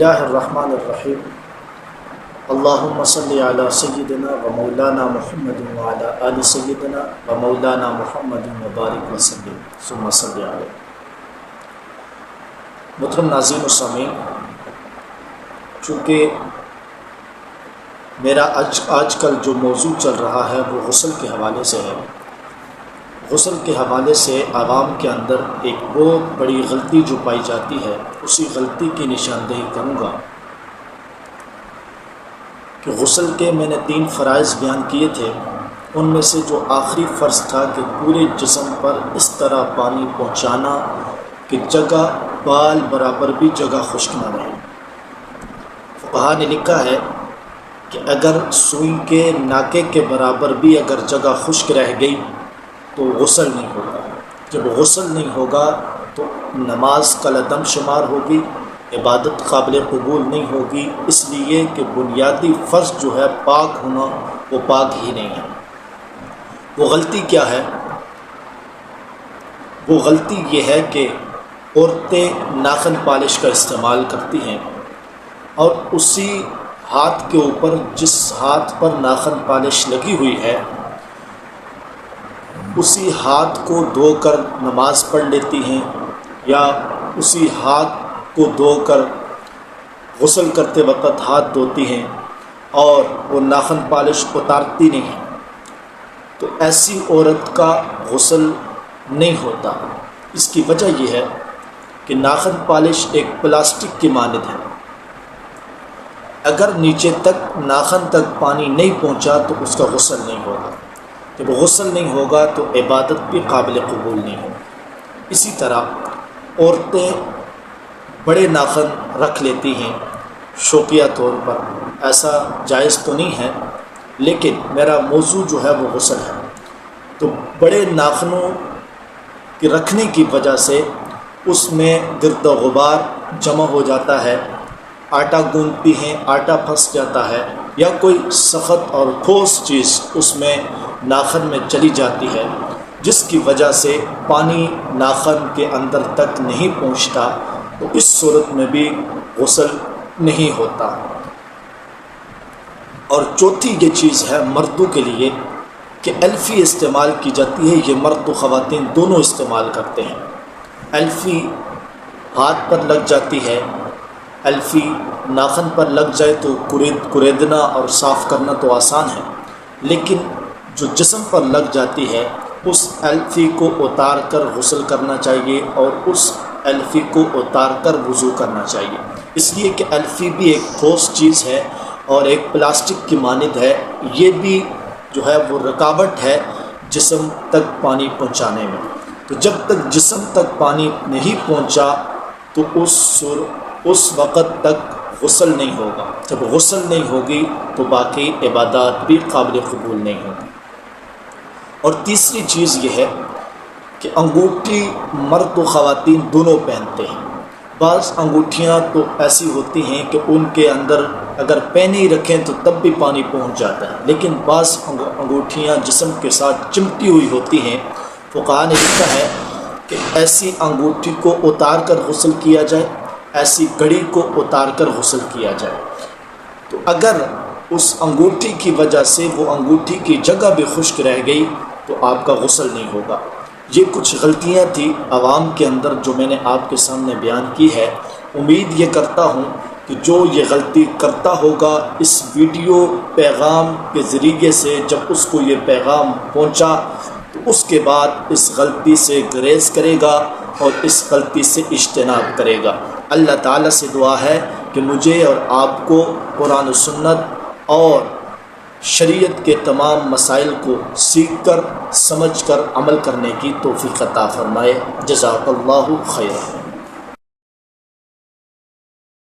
اللہ الرحمن الرحیم اللہم صلی علی سیدنا و مولانا محمد وعلی آل سیدنا و مولانا محمد وبارک وسلم ثم صلی علیہ۔ محترم ناظرین و سامعین، چونکہ میرا آج کل جو موضوع چل رہا ہے وہ غسل کے حوالے سے ہے، غسل کے حوالے سے عوام کے اندر ایک بہت بڑی غلطی جو پائی جاتی ہے، اسی غلطی کی نشاندہی کروں گا کہ غسل کے میں نے 3 فرائض بیان کیے تھے، ان میں سے جو آخری فرض تھا کہ پورے جسم پر اس طرح پانی پہنچانا کہ جگہ بال برابر بھی جگہ خشک نہ رہے۔ فقہا نے لکھا ہے کہ اگر سوئی کے ناکے کے برابر بھی اگر جگہ خشک رہ گئی تو غسل نہیں ہوگا۔ جب غسل نہیں ہوگا تو نماز کالعدم شمار ہوگی، عبادت قابل قبول نہیں ہوگی، اس لیے کہ بنیادی فرض جو ہے پاک ہونا وہ پاک ہی نہیں ہے۔ وہ غلطی کیا ہے؟ وہ غلطی یہ ہے کہ عورتیں ناخن پالش کا استعمال کرتی ہیں اور اسی ہاتھ کے اوپر جس ہاتھ پر ناخن پالش لگی ہوئی ہے اسی ہاتھ کو دھو کر نماز پڑھ لیتی ہیں، یا اسی ہاتھ کو دھو کر غسل کرتے وقت ہاتھ دھوتی ہیں اور وہ ناخن پالش اتارتی نہیں ہیں، تو ایسی عورت کا غسل نہیں ہوتا۔ اس کی وجہ یہ ہے کہ ناخن پالش ایک پلاسٹک کی مانند ہے، اگر نیچے تک ناخن تک پانی نہیں پہنچا تو اس کا غسل نہیں ہوگا، جب غسل نہیں ہوگا تو عبادت بھی قابل قبول نہیں ہوگی۔ اسی طرح عورتیں بڑے ناخن رکھ لیتی ہیں شوقیہ طور پر، ایسا جائز تو نہیں ہے، لیکن میرا موضوع جو ہے وہ غسل ہے۔ تو بڑے ناخنوں کے رکھنے کی وجہ سے اس میں گرد و غبار جمع ہو جاتا ہے، آٹا گوندتی ہیں، آٹا پھنس جاتا ہے، یا کوئی سخت اور ٹھوس چیز اس میں ناخن میں چلی جاتی ہے، جس کی وجہ سے پانی ناخن کے اندر تک نہیں پہنچتا، تو اس صورت میں بھی غسل نہیں ہوتا۔ اور چوتھی یہ چیز ہے مردوں کے لیے کہ الفی استعمال کی جاتی ہے، یہ مرد و خواتین دونوں استعمال کرتے ہیں۔ الفی ہاتھ پر لگ جاتی ہے، الفی ناخن پر لگ جائے تو کریدنا اور صاف کرنا تو آسان ہے، لیکن جو جسم پر لگ جاتی ہے اس الفی کو اتار کر غسل کرنا چاہیے اور اس الفی کو اتار کر وضو کرنا چاہیے، اس لیے کہ الفی بھی ایک ٹھوس چیز ہے اور ایک پلاسٹک کی مانند ہے، یہ بھی جو ہے وہ رکاوٹ ہے جسم تک پانی پہنچانے میں۔ تو جب تک جسم تک پانی نہیں پہنچا تو اس وقت تک غسل نہیں ہوگا، جب غسل نہیں ہوگی تو باقی عبادات بھی قابل قبول نہیں ہوگی۔ اور تیسری چیز یہ ہے کہ انگوٹھی مرد و خواتین دونوں پہنتے ہیں۔ بعض انگوٹھیاں تو ایسی ہوتی ہیں کہ ان کے اندر اگر پہنے ہی رکھیں تو تب بھی پانی پہنچ جاتا ہے، لیکن بعض انگوٹھیاں جسم کے ساتھ چمٹی ہوئی ہوتی ہیں۔ فقہا نے لکھا ہے کہ ایسی انگوٹھی کو اتار کر غسل کیا جائے، ایسی گھڑی کو اتار کر غسل کیا جائے۔ تو اگر اس انگوٹھی کی وجہ سے وہ انگوٹھی کی جگہ بھی خشک رہ گئی تو آپ کا غسل نہیں ہوگا۔ یہ کچھ غلطیاں تھیں عوام کے اندر جو میں نے آپ کے سامنے بیان کی ہے۔ امید یہ کرتا ہوں کہ جو یہ غلطی کرتا ہوگا اس ویڈیو پیغام کے ذریعے سے جب اس کو یہ پیغام پہنچا تو اس کے بعد اس غلطی سے گریز کرے گا اور اس غلطی سے اجتناب کرے گا۔ اللہ تعالیٰ سے دعا ہے کہ مجھے اور آپ کو قرآن و سنت اور شریعت کے تمام مسائل کو سیکھ کر سمجھ کر عمل کرنے کی توفیق عطا فرمائے۔ جزاک اللہ خیر۔